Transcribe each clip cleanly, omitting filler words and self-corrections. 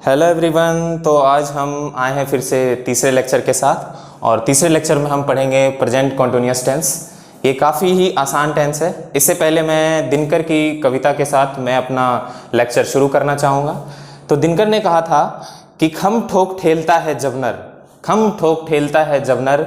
Hello everyone. तो आज हम आए हैं फिर से तीसरे लेक्चर के साथ और तीसरे लेक्चर में हम पढ़ेंगे प्रेजेंट कॉन्टिन्यूअस टेंस। ये काफ़ी ही आसान टेंस है। इससे पहले मैं दिनकर की कविता के साथ मैं अपना लेक्चर शुरू करना चाहूँगा। तो दिनकर ने कहा था कि खम ठोक ठेलता है जब नर, खम ठोक ठेलता है जब नर,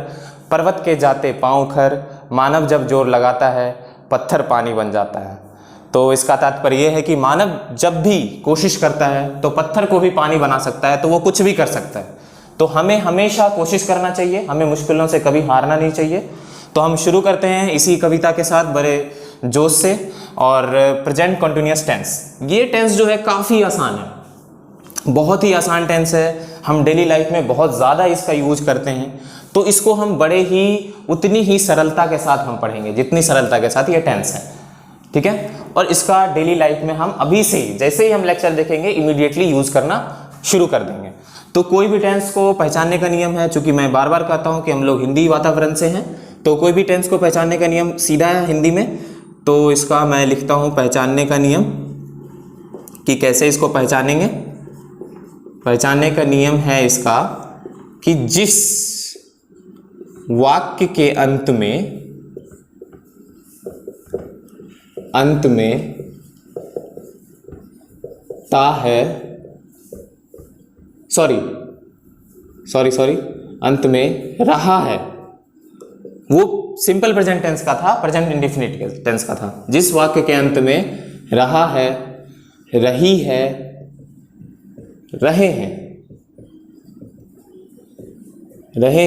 पर्वत के जाते पाँव खर, मानव जब जोर लगाता है पत्थर पानी बन जाता है। तो इसका तात्पर्य यह है कि मानव जब भी कोशिश करता है तो पत्थर को भी पानी बना सकता है, तो वो कुछ भी कर सकता है। तो हमें हमेशा कोशिश करना चाहिए, हमें मुश्किलों से कभी हारना नहीं चाहिए। तो हम शुरू करते हैं इसी कविता के साथ बड़े जोश से। और प्रेजेंट कॉन्टिन्यूअस टेंस, ये टेंस जो है काफ़ी आसान है, बहुत ही आसान टेंस है। हम डेली लाइफ में बहुत ज़्यादा इसका यूज करते हैं, तो इसको हम बड़े ही उतनी ही सरलता के साथ हम पढ़ेंगे जितनी सरलता के साथ ये टेंस है, ठीक है। और इसका डेली लाइफ में हम अभी से जैसे ही हम लेक्चर देखेंगे इमीडिएटली यूज करना शुरू कर देंगे। तो कोई भी टेंस को पहचानने का नियम है, चूंकि मैं बार बार कहता हूं कि हम लोग हिंदी वातावरण से हैं, तो कोई भी टेंस को पहचानने का नियम सीधा है हिंदी में। तो इसका मैं लिखता हूं पहचानने का नियम, कि कैसे इसको पहचानेंगे। पहचानने का नियम है इसका कि जिस वाक्य के अंत में ता है, अंत में रहा है, वो सिंपल प्रेजेंट टेंस का था, प्रेजेंट इंडेफिनिट टेंस का था। जिस वाक्य के अंत में रहा है, रही है, रहे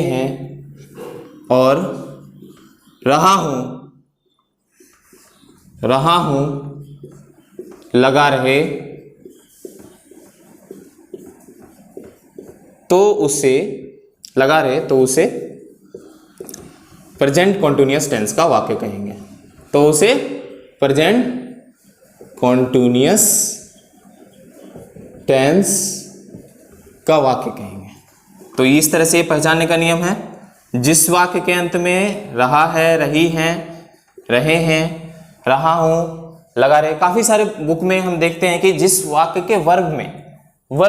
हैं और रहा हूं, लगा रहे, तो उसे प्रेजेंट कॉन्टिन्यूअस टेंस का वाक्य कहेंगे। तो उसे प्रेजेंट कॉन्टिन्यूअस टेंस का वाक्य कहेंगे। तो इस तरह से पहचानने का नियम है, जिस वाक्य के अंत में रहा है, रही हैं, रहे हैं, रहा हूं, लगा रहे। काफी सारे बुक में हम देखते हैं कि जिस वाक्य के वर्ब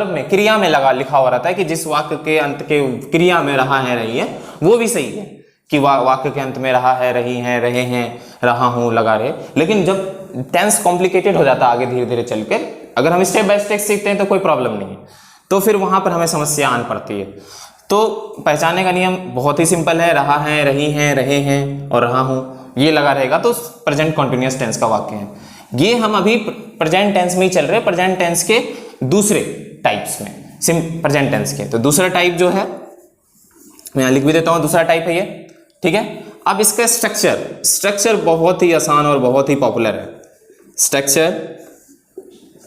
में क्रिया में लिखा हुआ रहता है कि जिस वाक्य के अंत के क्रिया में रहा है, रही है, वो भी सही है कि वाक्य के अंत में रहा है, रही हैं, रहे हैं, रहा हूं, लगा रहे। लेकिन जब टेंस कॉम्प्लिकेटेड हो जाता है आगे धीरे धीरे चलकर, अगर हम स्टेप बाय स्टेप सीखते हैं तो कोई प्रॉब्लम नहीं है, तो फिर वहां पर हमें समस्या आन पड़ती है। तो पहचानने का नियम बहुत ही सिंपल है, रहा है, रही हैं, रहे हैं और रहा हूं, ये लगा रहेगा तो प्रेजेंट कॉन्टिन्यूअस टेंस का वाक्य है। ये हम अभी प्रेजेंट टेंस में ही चल रहे हैं, प्रेजेंट टेंस के दूसरे टाइप्स में, प्रेजेंट टेंस के। तो दूसरा टाइप जो है मैं यहां लिख भी देता हूं, दूसरा टाइप है ये, ठीक है। अब इसका स्ट्रक्चर बहुत ही आसान और बहुत ही पॉपुलर है। स्ट्रक्चर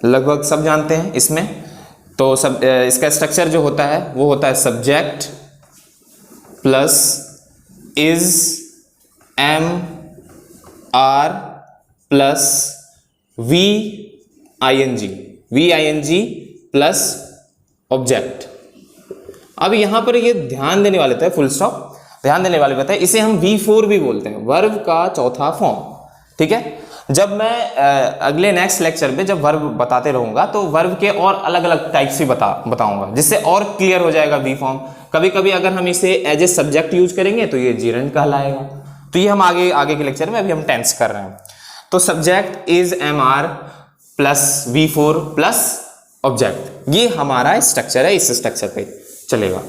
लगभग सब जानते हैं इसमें। तो इसका स्ट्रक्चर जो होता है वो होता है subject plus is, am, are plus V I N G plus object. अब यहां पर ये ध्यान देने वाले थे, फुल स्टॉप ध्यान देने वाले बताए, इसे हम V4 भी बोलते हैं, वर्ब का चौथा फॉर्म, ठीक है। जब मैं अगले नेक्स्ट लेक्चर में जब वर्ब बताते रहूंगा तो वर्ब के और अलग अलग टाइप्स भी बताऊंगा, जिससे और क्लियर हो जाएगा V फॉर्म। कभी कभी अगर हम इसे एज ए सब्जेक्ट यूज करेंगे तो ये जीरंड कहलाएगा। तो ये हम आगे के लेक्चर में अभी हम टेंस कर रहे हैं। तो subject is, am, are plus V4 plus object, ये हमारा स्ट्रक्चर है। इस स्ट्रक्चर पे चलेगा।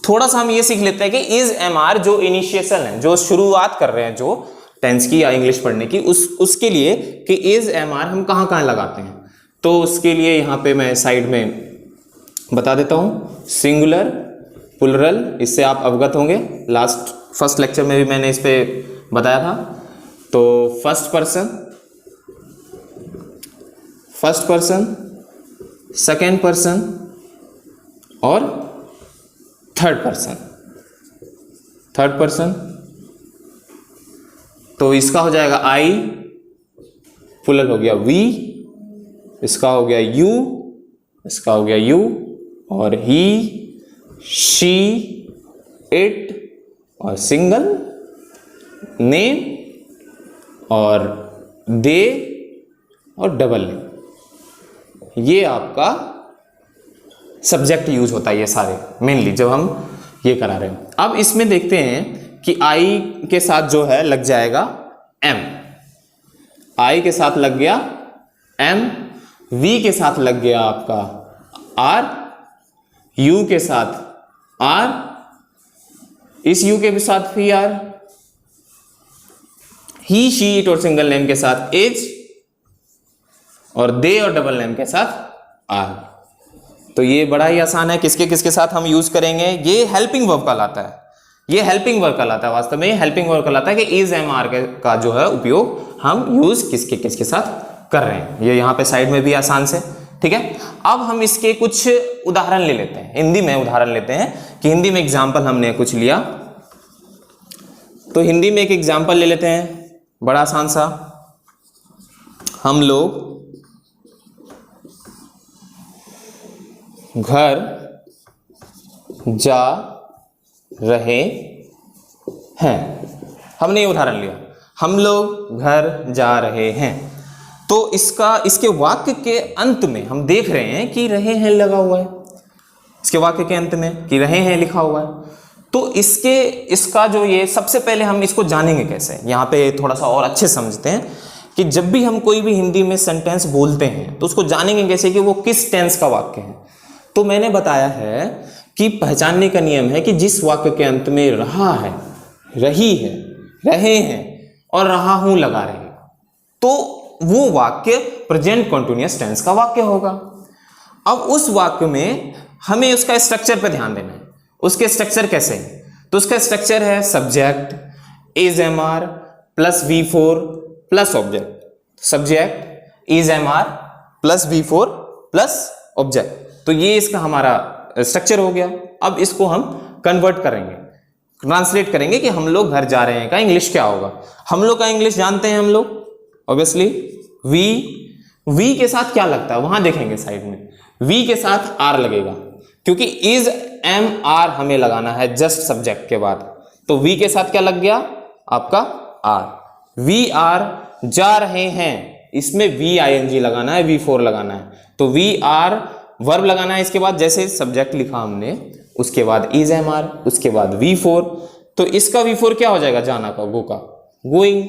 थोड़ा सा हम ये सीख लेते हैं कि इज, एम, आर जो इनिशिएशन है, जो शुरुआत कर रहे हैं जो टेंस की या इंग्लिश पढ़ने की, उसके लिए कि इज, एम, आर हम कहां लगाते हैं। तो उसके लिए यहां पे मैं साइड में बता देता हूं, सिंगुलर, प्लुरल, इससे आप अवगत होंगे, फर्स्ट लेक्चर में भी मैंने इस पे बताया था। तो फर्स्ट पर्सन, सेकेंड पर्सन और थर्ड पर्सन। तो इसका हो जाएगा आई, प्लुरल हो गया वी, इसका हो गया यू, इसका हो गया यू, और ही, शी, इट, और सिंगल, नेम और दे और डबल नेम। ये आपका सब्जेक्ट यूज होता है ये सारे मेनली जब हम ये करा रहे हैं। अब इसमें देखते हैं कि आई के साथ जो है लग जाएगा एम, आई के साथ लग गया एम, वी के साथ लग गया आपका आर, यू के साथ आर, इस यू के साथ भी आर, ही शी इट और सिंगल नेम के साथ एज, और दे और डबल नेम के साथ आर। तो ये बड़ा ही आसान है, किसके किसके साथ हम यूज करेंगे। ये हेल्पिंग वर्ब कहलाता है, ये हेल्पिंग वर्ब कहलाता है, वास्तव में ये हेल्पिंग वर्ब कहलाता है कि इज एम आर का जो है उपयोग हम यूज किसके किसके साथ कर रहे हैं। ये यहां पे साइड में भी आसान से, ठीक है। अब हम इसके कुछ उदाहरण ले लेते हैं, हिंदी में उदाहरण लेते हैं कि हिंदी में एग्जाम्पल हमने कुछ लिया, तो हिंदी में एक एग्जाम्पल ले लेते हैं बड़ा आसान सा। हम लोग घर जा रहे हैं, हमने ये उदाहरण लिया, हम लोग घर जा रहे हैं। तो इसके वाक्य के अंत में हम देख रहे हैं कि रहे हैं लगा हुआ है, इसके वाक्य के अंत में कि रहे हैं लिखा हुआ है। तो इसका जो ये सबसे पहले हम इसको जानेंगे कैसे, यहाँ पे थोड़ा सा और अच्छे समझते हैं कि जब भी हम कोई भी हिंदी में सेंटेंस बोलते हैं तो उसको जानेंगे कैसे कि वो किस टेंस का वाक्य है। तो मैंने बताया है कि पहचानने का नियम है कि जिस वाक्य के अंत में रहा है, रही है, रहे हैं और रहा हूं लगा रहे, तो वो वाक्य प्रेजेंट कंटीन्यूअस टेंस का वाक्य होगा। अब उस वाक्य में हमें उसका स्ट्रक्चर पर ध्यान देना है। उसके स्ट्रक्चर कैसे है, तो उसका स्ट्रक्चर है subject is am are plus V4 plus object, subject is am are plus V4 plus object. तो ये इसका हमारा स्ट्रक्चर हो गया। अब इसको हम कन्वर्ट करेंगे, ट्रांसलेट करेंगे कि हम लोग घर जा रहे हैं का इंग्लिश क्या होगा। हम लोग का इंग्लिश जानते हैं हम लोग ऑब्वियसली, वी के साथ क्या लगता है वहां देखेंगे साइड में, वी के साथ आर लगेगा क्योंकि इज एम आर हमें लगाना है जस्ट सब्जेक्ट के बाद। तो वी के साथ क्या लग गया आपका आर। वी आर जा रहे हैं, इसमें VING लगाना है, V4 लगाना है। तो वी आर वर्ब लगाना है इसके बाद, जैसे सब्जेक्ट लिखा हमने उसके बाद इज एम आर, उसके बाद V4। तो इसका V4 क्या हो जाएगा, जाना का, गो का, गोइंग,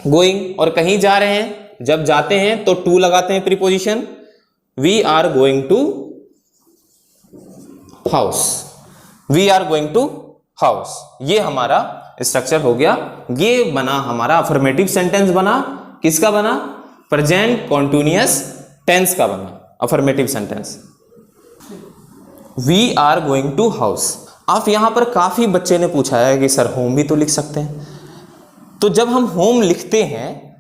गोइंग। और कहीं जा रहे हैं, जब जाते हैं तो टू लगाते हैं preposition, we are going to house, we are going to house. ये हमारा स्ट्रक्चर हो गया। ये बना हमारा अफर्मेटिव सेंटेंस बना, किसका बना, प्रेजेंट कॉन्टिन्यूअस टेंस का बना affirmative sentence, we are going to house. आप यहां पर काफी बच्चे ने पूछा है कि सर होम भी तो लिख सकते हैं। तो जब हम होम लिखते हैं,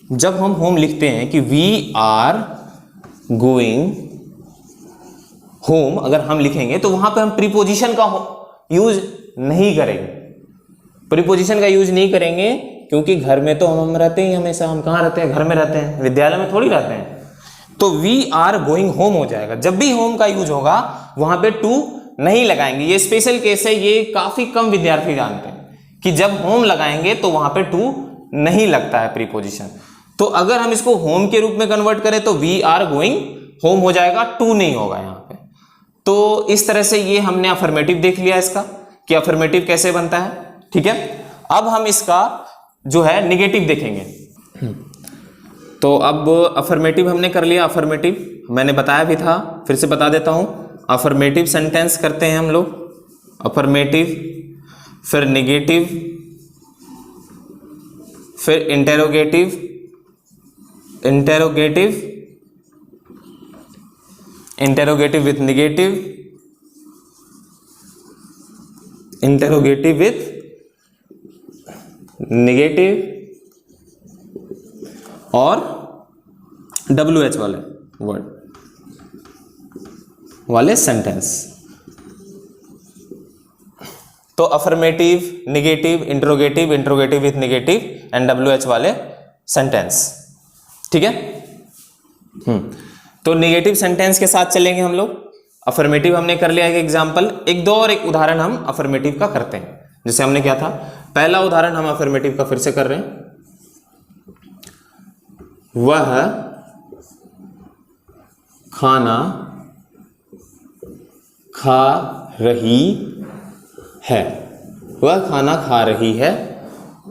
जब हम होम लिखते हैं कि वी आर गोइंग होम, अगर हम लिखेंगे तो वहां पे हम प्रीपोजिशन का यूज नहीं करेंगे, प्रीपोजिशन का यूज नहीं करेंगे क्योंकि घर में तो हम रहते ही हमेशा। हम कहाँ रहते हैं, घर में रहते हैं, विद्यालय में थोड़ी रहते हैं। तो वी आर गोइंग होम हो जाएगा। जब भी होम का यूज होगा वहां पे टू नहीं लगाएंगे। ये स्पेशल केस है, ये काफी कम विद्यार्थी जानते हैं कि जब होम लगाएंगे तो वहां पे टू नहीं लगता है प्रीपोजिशन। तो अगर हम इसको होम के रूप में कन्वर्ट करें तो वी आर गोइंग होम हो जाएगा, टू नहीं होगा यहाँ पे। तो इस तरह से ये हमने अफर्मेटिव देख लिया इसका कि अफर्मेटिव कैसे बनता है, ठीक है। अब हम इसका जो है निगेटिव देखेंगे। तो अब अफर्मेटिव हमने कर लिया, अफर्मेटिव मैंने बताया भी था, फिर से बता देता हूं। अफर्मेटिव सेंटेंस करते हैं हम लोग, अफर्मेटिव, फिर निगेटिव, फिर interrogative, interrogative, interrogative with negative, interrogative with negative और WH वाले वर्ड वाले सेंटेंस। तो affirmative, negative, interrogative, interrogative with negative and WH वाले सेंटेंस, ठीक है। तो निगेटिव सेंटेंस के साथ चलेंगे हम लोग। अफर्मेटिव हमने कर लिया एक एग्जांपल, एक दो और एक उदाहरण हम अफर्मेटिव का करते हैं। जैसे हमने क्या था, पहला उदाहरण हम अफर्मेटिव का फिर से कर रहे हैं। वह खाना खा रही है, वह खाना खा रही है।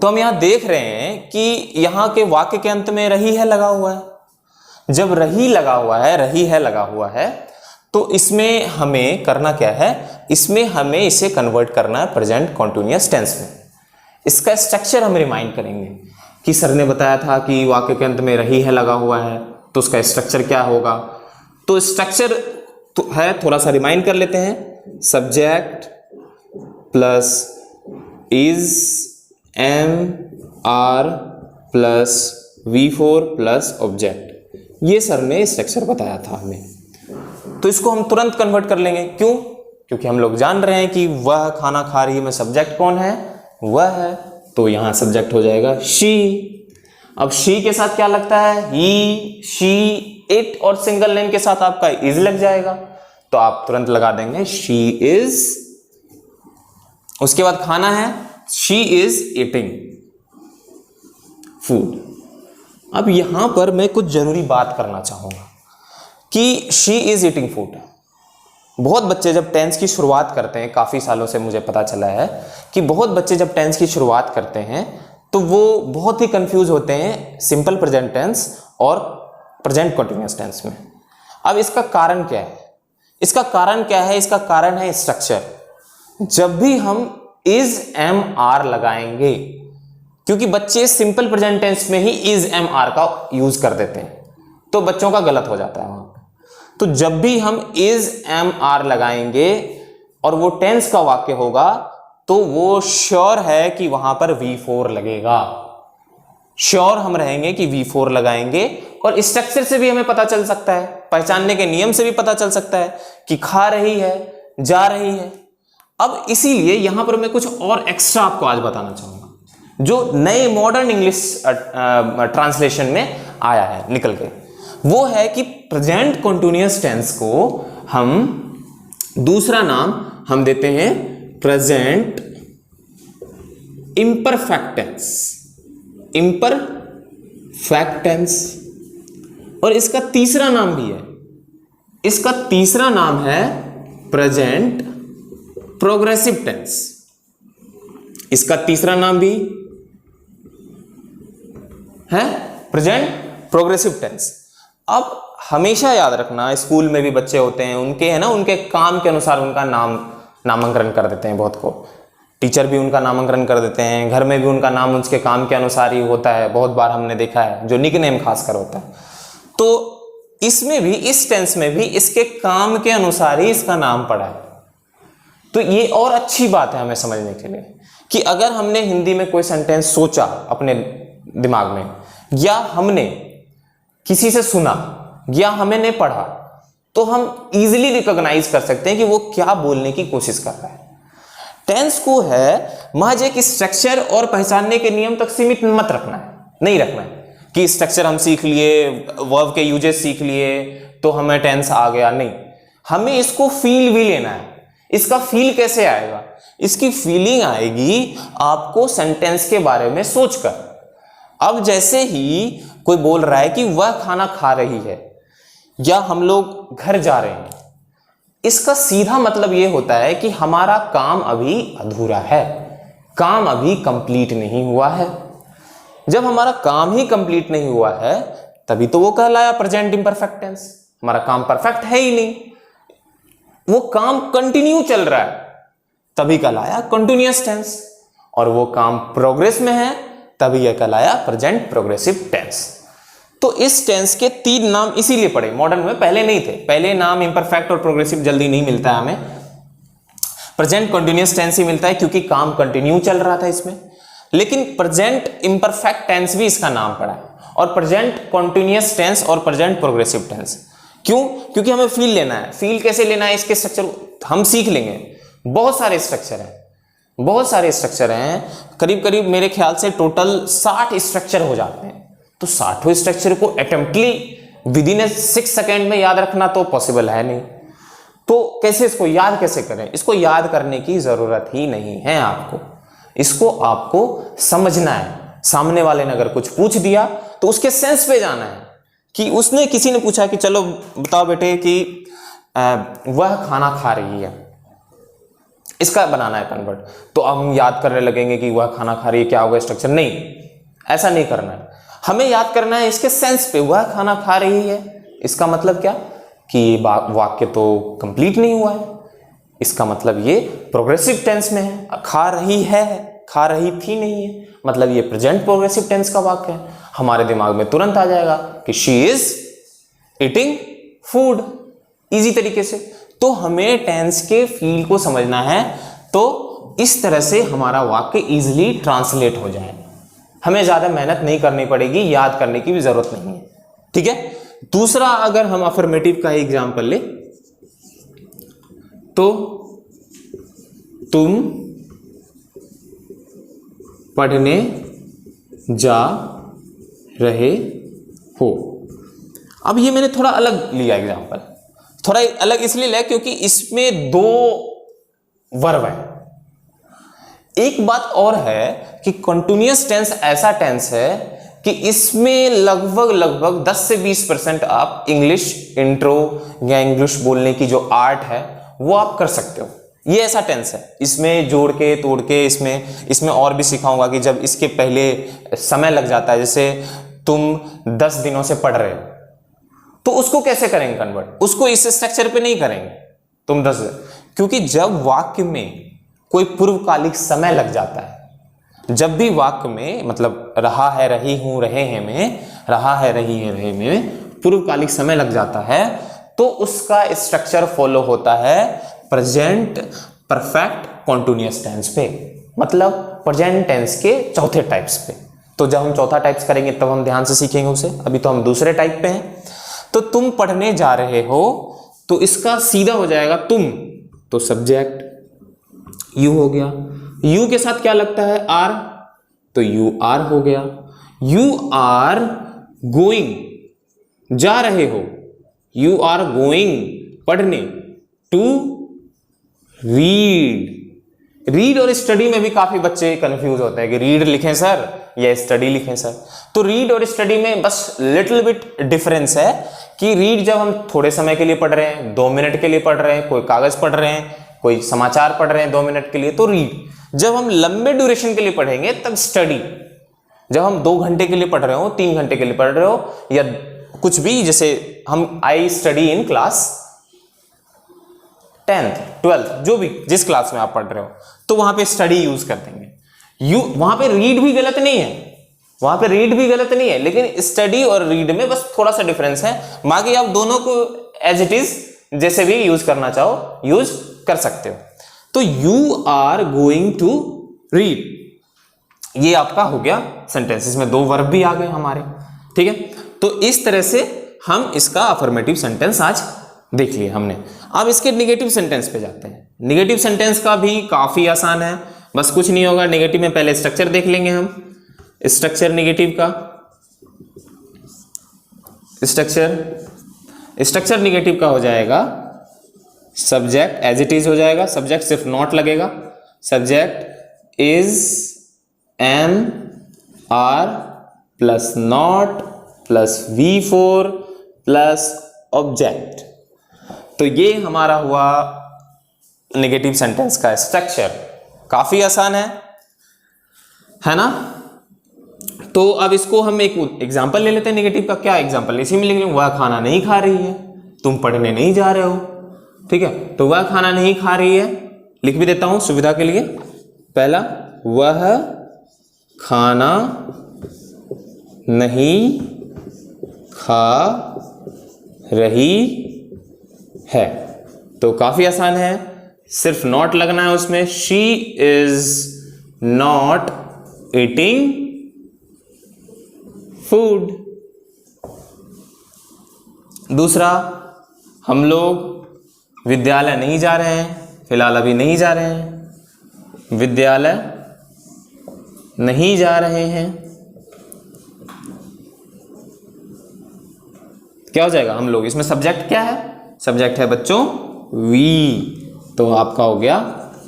तो हम यहाँ देख रहे हैं कि यहाँ के वाक्य के अंत में रही है लगा हुआ है। जब रही लगा हुआ है, रही है लगा हुआ है, तो इसमें हमें करना क्या है, इसमें हमें इसे कन्वर्ट करना है प्रेजेंट कॉन्टिन्यूअस टेंस में। इसका स्ट्रक्चर हम रिमाइंड करेंगे कि सर ने बताया था कि वाक्य के अंत में रही है लगा हुआ है, तो उसका स्ट्रक्चर क्या होगा। तो स्ट्रक्चर तो है, थोड़ा सा रिमाइंड कर लेते हैं। Subject plus is am are plus V4 plus object, ये सर ने स्ट्रक्चर बताया था हमें। तो इसको हम तुरंत कन्वर्ट कर लेंगे। क्यों? क्योंकि हम लोग जान रहे हैं कि वह खाना खा रही है में सब्जेक्ट कौन है, वह है, तो यहां सब्जेक्ट हो जाएगा शी। अब शी के साथ क्या लगता है, ही, शी, इट, और सिंगल नेम के साथ आपका इज लग जाएगा, तो आप तुरंत लगा देंगे शी इज। उसके बाद खाना है, शी इज ईटिंग फूड। अब यहां पर मैं कुछ जरूरी बात करना चाहूंगा कि शी इज ईटिंग फूड। बहुत बच्चे जब टेंस की शुरुआत करते हैं, काफी सालों से मुझे पता चला है कि बहुत बच्चे जब टेंस की शुरुआत करते हैं तो वो बहुत ही कंफ्यूज होते हैं सिंपल प्रेजेंट टेंस और प्रेजेंट कंटिन्यूअस टेंस में। अब इसका कारण क्या है? इसका कारण क्या है? इसका कारण है स्ट्रक्चर। जब भी हम इज एम आर लगाएंगे, क्योंकि बच्चे सिंपल प्रेजेंट टेंस में ही इज एम आर का यूज कर देते हैं, तो बच्चों का गलत हो जाता है वहां पे। तो जब भी हम इज एम आर लगाएंगे और वो टेंस का वाक्य होगा, तो वो श्योर है कि वहां पर V4 लगेगा। श्योर हम रहेंगे कि V4 लगाएंगे। और स्ट्रक्चर से भी हमें पता चल सकता है, पहचानने के नियम से भी पता चल सकता है कि खा रही है, जा रही है। अब इसीलिए यहां पर मैं कुछ और एक्स्ट्रा आपको आज बताना चाहूंगा, जो नए मॉडर्न इंग्लिश ट्रांसलेशन में आया है निकल के। वो है कि प्रेजेंट कंटिन्यूअस टेंस को हम दूसरा नाम हम देते हैं present imperfect tense. Imperfect tense. और इसका तीसरा नाम भी है, इसका तीसरा नाम है प्रेजेंट प्रोग्रेसिव टेंस। इसका तीसरा नाम भी है प्रेजेंट प्रोग्रेसिव टेंस। अब हमेशा याद रखना, स्कूल में भी बच्चे होते हैं, उनके है ना, उनके काम के अनुसार उनका नामांकन कर देते हैं। बहुत को टीचर भी उनका नामांकन कर देते हैं, घर में भी उनका नाम उसके काम के अनुसार ही होता है। बहुत बार हमने देखा है, जो निकनेम खासकर होता है। तो इसमें भी, इस टेंस में भी इसके काम के अनुसार ही इसका नाम पड़ा है। तो ये और अच्छी बात है हमें समझने के लिए कि अगर हमने हिंदी में कोई सेंटेंस सोचा अपने दिमाग में, या हमने किसी से सुना, या हमने पढ़ा, तो हम इजीली रिकॉग्नाइज कर सकते हैं कि वो क्या बोलने की कोशिश कर रहा है। टेंस को है महज एक स्ट्रक्चर और पहचानने के नियम तक सीमित मत रखना है, नहीं रखना है कि स्ट्रक्चर हम सीख लिए, वर्ब के यूजेस सीख लिए तो हमें टेंस आ गया। नहीं, हमें इसको फील भी लेना है। इसका फील कैसे आएगा? इसकी फीलिंग आएगी आपको सेंटेंस के बारे में सोचकर। अब जैसे ही कोई बोल रहा है कि वह खाना खा रही है, या हम लोग घर जा रहे हैं, इसका सीधा मतलब यह होता है कि हमारा काम अभी अधूरा है, काम अभी कंप्लीट नहीं हुआ है। जब हमारा काम ही कंप्लीट नहीं हुआ है, तभी तो वो कहलाया प्रेजेंट इम्परफेक्ट टेंस। हमारा काम परफेक्ट है ही नहीं, वो काम कंटिन्यू चल रहा है, तभी कहलाया कंटिन्यूअस टेंस। और वो काम प्रोग्रेस में है, तभी यह कहलाया प्रेजेंट प्रोग्रेसिव टेंस। तो इस टेंस के 3 नाम इसीलिए पड़े, मॉडर्न में पहले नहीं थे। पहले नाम इम्परफेक्ट और प्रोग्रेसिव जल्दी नहीं मिलता है हमें, प्रेजेंट कंटिन्यूअस टेंस ही मिलता है, क्योंकि काम कंटिन्यू चल रहा था इसमें। लेकिन प्रेजेंट इम्परफेक्ट टेंस भी इसका नाम पड़ा है, और प्रेजेंट कंटिन्यूअस टेंस और प्रेजेंट प्रोग्रेसिव टेंस। क्यों? क्योंकि हमें फील लेना है। फील कैसे लेना है, इसके स्ट्रक्चर हम सीख लेंगे। बहुत सारे स्ट्रक्चर हैं, बहुत सारे स्ट्रक्चर हैं, करीब करीब मेरे ख्याल से टोटल 60 स्ट्रक्चर हो जाते हैं। तो 60 स्ट्रक्चर को अटेम्प्टली विद इन 6 सेकेंड में याद रखना तो पॉसिबल है नहीं। तो कैसे इसको याद कैसे करें? इसको याद करने की जरूरत ही नहीं है आपको, इसको आपको समझना है। सामने वाले ने अगर कुछ पूछ दिया तो उसके सेंस पे जाना है कि उसने, किसी ने पूछा कि चलो बताओ बेटे कि वह खाना खा रही है, इसका बनाना है कन्वर्ट। तो अब हम याद करने लगेंगे कि वह खाना खा रही है, क्या होगा स्ट्रक्चर, नहीं, ऐसा नहीं करना है। हमें याद करना है इसके सेंस पे, वह खाना खा रही है, इसका मतलब क्या कि ये वाक्य तो कंप्लीट नहीं हुआ है, इसका मतलब ये प्रोग्रेसिव टेंस में है। खा रही है, खा रही थी नहीं है, मतलब ये प्रेजेंट प्रोग्रेसिव टेंस का वाक्य है। हमारे दिमाग में तुरंत आ जाएगा कि she is eating food, easy तरीके से। तो हमें टेंस के फील को समझना है, तो इस तरह से हमारा वाक्य इजीली ट्रांसलेट हो जाए। हमें ज्यादा मेहनत नहीं करनी पड़ेगी, याद करने की भी जरूरत नहीं है, ठीक है। दूसरा, अगर हम अफर्मेटिव का एग्जांपल ले, तो तुम पढ़ने जा रहे हो। अब ये मैंने थोड़ा अलग लिया एग्जांपल, थोड़ा अलग इसलिए लिया क्योंकि इसमें दो वर्ब है। एक बात और है कि कंटिन्यूअस टेंस ऐसा टेंस है कि इसमें लगभग 10 से 20% आप इंग्लिश इंट्रो या इंग्लिश बोलने की जो आर्ट है वो आप कर सकते हो। ये ऐसा टेंस है, इसमें जोड़ के तोड़ के, इसमें और भी सिखाऊंगा कि जब इसके पहले समय लग जाता है, जैसे तुम 10 दिनों से पढ़ रहे हो, तो उसको कैसे करेंगे कन्वर्ट, उसको इस स्ट्रक्चर पे नहीं करेंगे तुम 10, क्योंकि जब वाक्य में कोई पूर्वकालिक समय लग जाता है, जब भी वाक्य में मतलब रहा है, रही हूं, रहे हैं में, रहा है, रही है, रहे में पूर्वकालिक समय लग जाता है, तो उसका स्ट्रक्चर फॉलो होता है प्रेजेंट परफेक्ट कॉन्टिन्यूअस टेंस पे, मतलब प्रेजेंट टेंस के चौथे टाइप्स पे। तो जब हम चौथा टाइप्स करेंगे तब हम ध्यान से सीखेंगे उसे, अभी तो हम दूसरे टाइप पे हैं। तो तुम पढ़ने जा रहे हो, तो इसका सीधा हो जाएगा तुम, तो सब्जेक्ट यू हो गया, यू के साथ क्या लगता है, आर, तो यू आर हो गया। यू आर गोइंग, जा रहे हो, यू आर गोइंग पढ़ने, टू रीड। रीड और स्टडी में भी काफी बच्चे कंफ्यूज होते हैं कि रीड लिखें सर या स्टडी लिखें सर। तो रीड और स्टडी में बस लिटिल बिट डिफरेंस है कि रीड जब हम थोड़े समय के लिए पढ़ रहे हैं, 2 मिनट के लिए पढ़ रहे हैं, कोई कागज पढ़ रहे हैं, कोई समाचार पढ़ रहे हैं 2 मिनट के लिए, तो रीड। जब हम लंबे ड्यूरेशन के लिए पढ़ेंगे तब स्टडी। जब हम 2 घंटे के लिए पढ़ रहे हो, 3 घंटे के लिए पढ़ रहे हो, या कुछ भी, जैसे हम I study in class 10th 12th, जो भी जिस क्लास में आप पढ़ रहे हो, तो वहां पे स्टडी यूज कर देंगे। वहां पे रीड भी गलत नहीं है, वहां पे रीड भी गलत नहीं है, लेकिन स्टडी और रीड में बस थोड़ा सा डिफरेंस है। बाकी आप दोनों को एज इट इज जैसे भी यूज करना चाहो यूज कर सकते हो। तो you are going to read, ये आपका हो गया सेंटेंस, इसमें 2 वर्ब भी आ गए हमारे, ठीक है। तो इस तरह से हम इसका अफर्मेटिव सेंटेंस आज देख लिया हमने। अब इसके निगेटिव सेंटेंस पे जाते हैं। निगेटिव सेंटेंस का भी काफी आसान है, बस कुछ नहीं होगा। निगेटिव में पहले स्ट्रक्चर देख लेंगे हम, स्ट्रक्चर निगेटिव का, स्ट्रक्चर निगेटिव का हो जाएगा सब्जेक्ट एज इट इज हो जाएगा, सब्जेक्ट सिर्फ नॉट लगेगा, subject is am are plus not plus V4 plus object. तो ये हमारा हुआ नेगेटिव सेंटेंस का स्ट्रक्चर। काफी आसान है ना। तो अब इसको हम एक एग्जांपल ले लेते हैं नेगेटिव का। क्या एग्जांपल, इसी में लिख लेंगे, वह खाना नहीं खा रही है, तुम पढ़ने नहीं जा रहे हो, ठीक है। तो वह खाना नहीं खा रही है, लिख भी देता हूं सुविधा के लिए। पहला, वह खाना नहीं खा रही है, तो काफी आसान है, सिर्फ नॉट लगना है उसमें। She is not eating food. दूसरा, हम लोग विद्यालय नहीं जा रहे हैं, फिलहाल अभी नहीं जा रहे हैं, विद्यालय नहीं जा रहे हैं। क्या हो जाएगा, हम लोग, इसमें सब्जेक्ट क्या है, सब्जेक्ट है बच्चों वी, तो आपका हो गया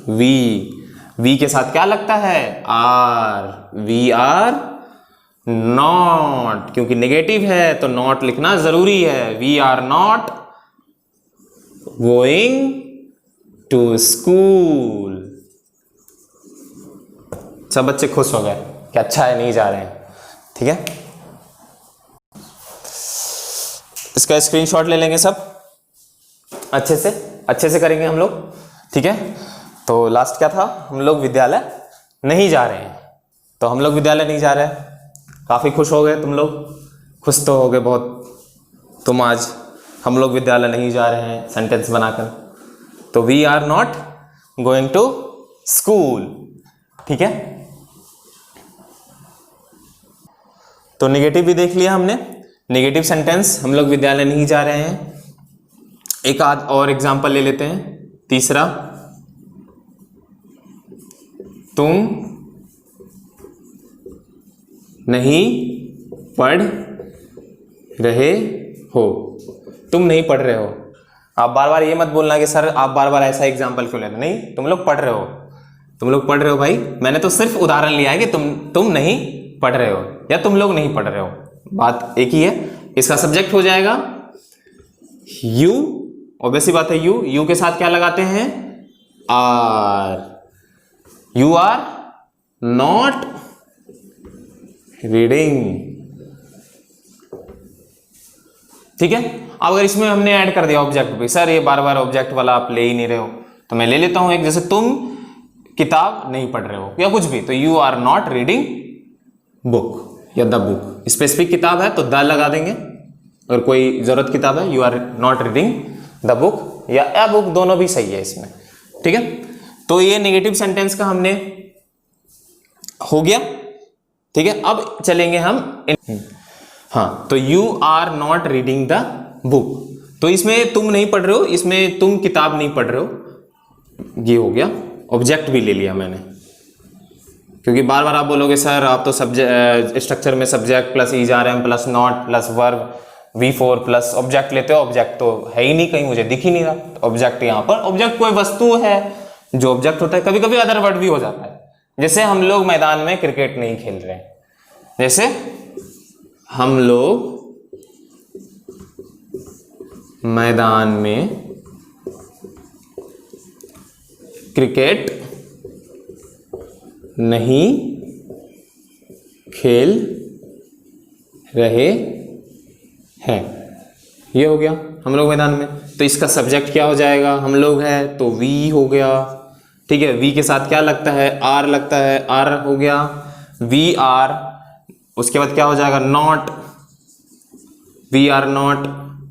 वी के साथ क्या लगता है, आर, वी आर नॉट, क्योंकि नेगेटिव है तो नॉट लिखना जरूरी है। We are not going to school. सब बच्चे खुश हो गए कि अच्छा है नहीं जा रहे हैं। ठीक है, इसका स्क्रीनशॉट ले लेंगे सब, अच्छे से करेंगे हम लोग। ठीक है, तो लास्ट क्या था, हम लोग विद्यालय नहीं जा रहे हैं। तो हम लोग विद्यालय नहीं जा रहे हैं, काफ़ी खुश हो गए तुम लोग, खुश तो हो गए बहुत तुम आज, हम लोग विद्यालय नहीं जा रहे हैं सेंटेंस बनाकर। तो we are not going to school. ठीक है, तो निगेटिव भी देख लिया हमने, निगेटिव सेंटेंस हम लोग विद्यालय नहीं जा रहे हैं। एक आध और एग्जाम्पल ले लेते हैं। तीसरा, तुम नहीं पढ़ रहे हो। तुम नहीं पढ़ रहे हो, आप बार बार ये मत बोलना कि सर आप बार बार ऐसा एग्जाम्पल क्यों लेते, नहीं, तुम लोग पढ़ रहे हो, तुम लोग पढ़ रहे हो भाई। मैंने तो सिर्फ उदाहरण लिया है कि तुम नहीं पढ़ रहे हो या तुम लोग नहीं पढ़ रहे हो, बात एक ही है। इसका सब्जेक्ट हो जाएगा यू, ऑब्वियसली बात है यू के साथ क्या लगाते हैं, are. You are not reading. ठीक है, अब अगर इसमें हमने ऐड कर दिया ऑब्जेक्ट भी, सर ये बार बार ऑब्जेक्ट वाला आप ले ही नहीं रहे हो, तो मैं ले लेता हूं एक, जैसे तुम किताब नहीं पढ़ रहे हो या कुछ भी, तो you are not reading book या द बुक। स्पेसिफिक किताब है तो द लगा देंगे, अगर कोई जरूरत किताब है, you are not reading the book या ए बुक, दोनों भी सही है इसमें। ठीक है, तो ये नेगेटिव सेंटेंस का हमने हो गया। ठीक है, अब चलेंगे हम हाँ, तो you are not reading the book, तो इसमें तुम नहीं पढ़ रहे हो, इसमें तुम किताब नहीं पढ़ रहे हो, ये हो गया। ऑब्जेक्ट भी ले लिया मैंने, क्योंकि बार बार आप बोलोगे सर आप तो सब्जेक्ट स्ट्रक्चर में subject plus is are am plus not plus verb V4 plus object लेते हो, ऑब्जेक्ट तो है ही नहीं, कहीं मुझे दिख ही नहीं रहा। ऑब्जेक्ट यहाँ पर, ऑब्जेक्ट कोई वस्तु है, जो ऑब्जेक्ट होता है। कभी कभी अदर वर्ड भी हो जाता है, जैसे हम लोग मैदान में क्रिकेट नहीं खेल रहे, जैसे हम लोग मैदान में क्रिकेट नहीं खेल रहे हैं, ये हो गया हम लोग मैदान में। तो इसका सब्जेक्ट क्या हो जाएगा, हम लोग है तो वी हो गया। ठीक है, वी के साथ क्या लगता है, आर लगता है, आर हो गया वी आर। उसके बाद क्या हो जाएगा, not, we are not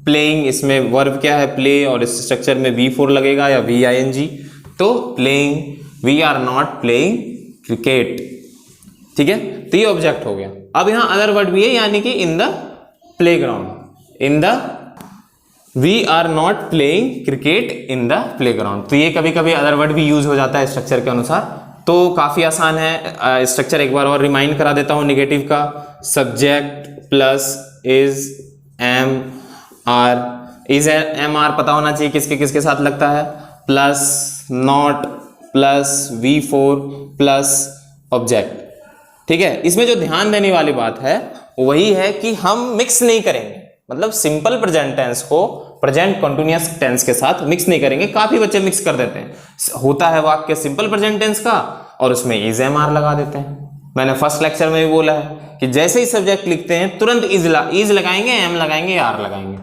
playing. इसमें वर्ब क्या है, प्ले, और इस स्ट्रक्चर में V4 लगेगा या VING, तो playing, we are not playing cricket. ठीक है, तो ये ऑब्जेक्ट हो गया। अब यहां अदर वर्ड भी है, यानी कि in the playground, in the, we are not playing cricket in the playground. तो ये कभी कभी अदर वर्ड भी यूज हो जाता है स्ट्रक्चर के अनुसार, तो काफी आसान है। स्ट्रक्चर एक बार और रिमाइंड करा देता हूं नेगेटिव का, subject plus is am are, is am are पता होना चाहिए किसके किसके साथ लगता है, plus not plus V4 plus object. ठीक है, इसमें जो ध्यान देने वाली बात है वही है कि हम मिक्स नहीं करेंगे, मतलब सिंपल प्रेजेंट टेंस को प्रेजेंट कंटीन्यूअस टेंस के साथ मिक्स नहीं करेंगे। काफी बच्चे मिक्स कर देते हैं, होता है वाक्य सिंपल प्रेजेंट टेंस का और उसमें इज एम आर लगा देते हैं। मैंने फर्स्ट लेक्चर में भी बोला है कि जैसे ही सब्जेक्ट लिखते हैं तुरंत इज लगाएंगे, एम लगाएंगे, आर लगाएंगे।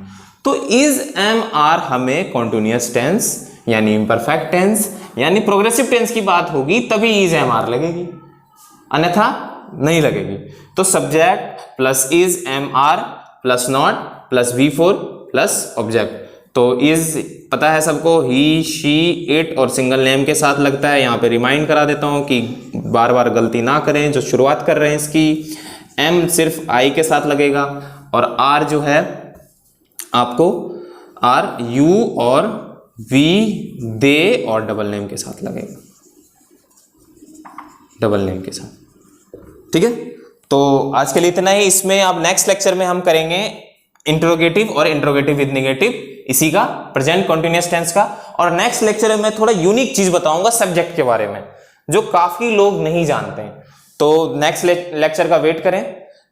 तो इज एम आर हमें कंटीन्यूअस टेंस यानी इम्परफेक्ट टेंस यानी प्रोग्रेसिव टेंस की बात होगी तभी इज एम आर लगेगी, अन्यथा नहीं लगेगी। तो subject plus is am are plus not plus V4 plus object. तो इज पता है सबको, ही, शी, इट और सिंगल नेम के साथ लगता है। यहाँ पे रिमाइंड करा देता हूँ कि बार बार गलती ना करें जो शुरुआत कर रहे हैं इसकी। एम सिर्फ आई के साथ लगेगा और आर जो है आपको आर यू और वी, दे और डबल नेम के साथ लगेगा, डबल नेम के साथ। ठीक है, तो आज के लिए इतना ही। इसमें अब नेक्स्ट लेक्चर में हम करेंगे इंट्रोगेटिव और इंट्रोगेटिव विद नेगेटिव, इसी का प्रेजेंट कंटीन्यूअस टेंस का। और नेक्स्ट लेक्चर में मैं थोड़ा यूनिक चीज बताऊंगा सब्जेक्ट के बारे में जो काफी लोग नहीं जानते हैं। तो नेक्स्ट लेक्चर का वेट करें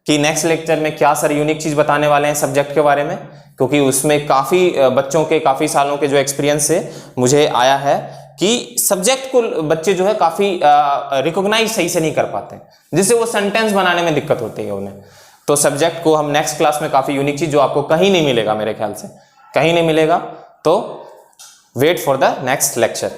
कि नेक्स्ट लेक्चर में क्या सर यूनिक चीज बताने वाले हैं सब्जेक्ट के बारे में, क्योंकि उसमें काफी बच्चों के काफी सालों के जो एक्सपीरियंस से मुझे आया है कि सब्जेक्ट को बच्चे जो है काफ़ी रिकॉग्नाइज सही से नहीं कर पाते हैं, जिससे वो सेंटेंस बनाने में दिक्कत होती है उन्हें। तो सब्जेक्ट को हम नेक्स्ट क्लास में काफ़ी यूनिक चीज़ जो आपको कहीं नहीं मिलेगा, मेरे ख्याल से कहीं नहीं मिलेगा, तो wait for the next lecture.